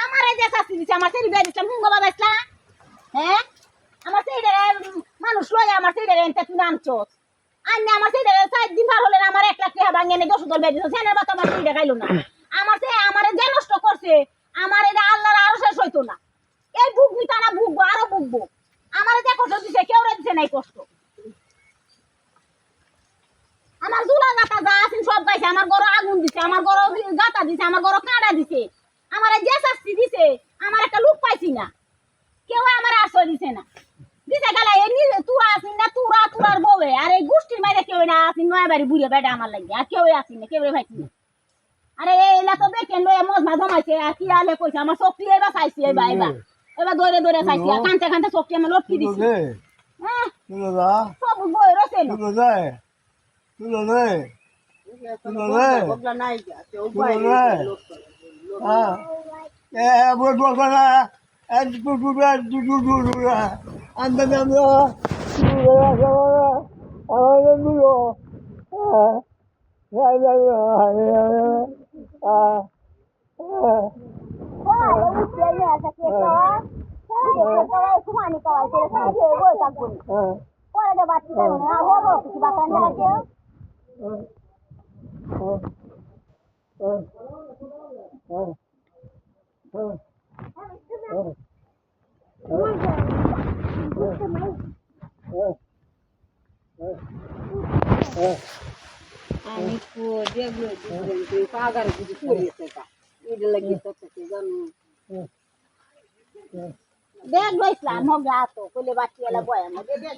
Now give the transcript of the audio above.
আমার এই যে শাস্তি দিচ্ছে আমার সেই বিয়ে দিচ্ছিলাম হুঙ্গা বাজাইছিলাম হ্যাঁ আমার সেই মানুষ লয় আমার সেই তুমি আনছো আন্নে আমার সেই 4 দিন পার হলে আমার 1 লাখ টাকা ভাঙিয়ে 10 দল বেঁধে দিচ্ছে সেনের বাচ্চা আমার সেই দেখাইলো না আমার সেই আমার যে নষ্ট করছে আমার এটা আল্লাহর আরো শেষ হইতো না এই ভুগবি তা না ভুগবো আরো ভুগবো আমার যে কষ্ট দিছে কেউ দিছে নাই কষ্ট আমার দুলা গাতা যা আছেন সব গাইছে আমার গরো আগুন দিছে আমার গরো গাতা দিছে আমার গরো কাঁড়া দিছে আমার যে শাস্তি দিছে আমার একটা লুক পাইছি না কেউ আমার আশ্রয় দিছে না দিছে গেলা এই নিজে তুরা আসিন না তুরা তুরার বউয়ে আর এই গোষ্ঠীর মাইরে কেউ না আসিন নয় বাড়ি বুড়ে বেটা আমার লাগে আর কেউ আসিন না কেউ ভাইছি না আরে এলা তো দেখেন লয়ে মজমা জমাইছে আর কি আলে কইছে আমার শক্তি এবার চাইছি এবার এবার দৌড়ে দৌড়ে চাইছি আর কানতে কানতে শক্তি আমার লটকি দিছে হ্যাঁ সব বই রয়েছে আমি যেগুলো পাগার কিছু করিয়েছে এটা লাগিয়ে জানো দেখ লইছিলাম হোক তো কইলে বাচ্চি এলা বয় আমাদের দেখ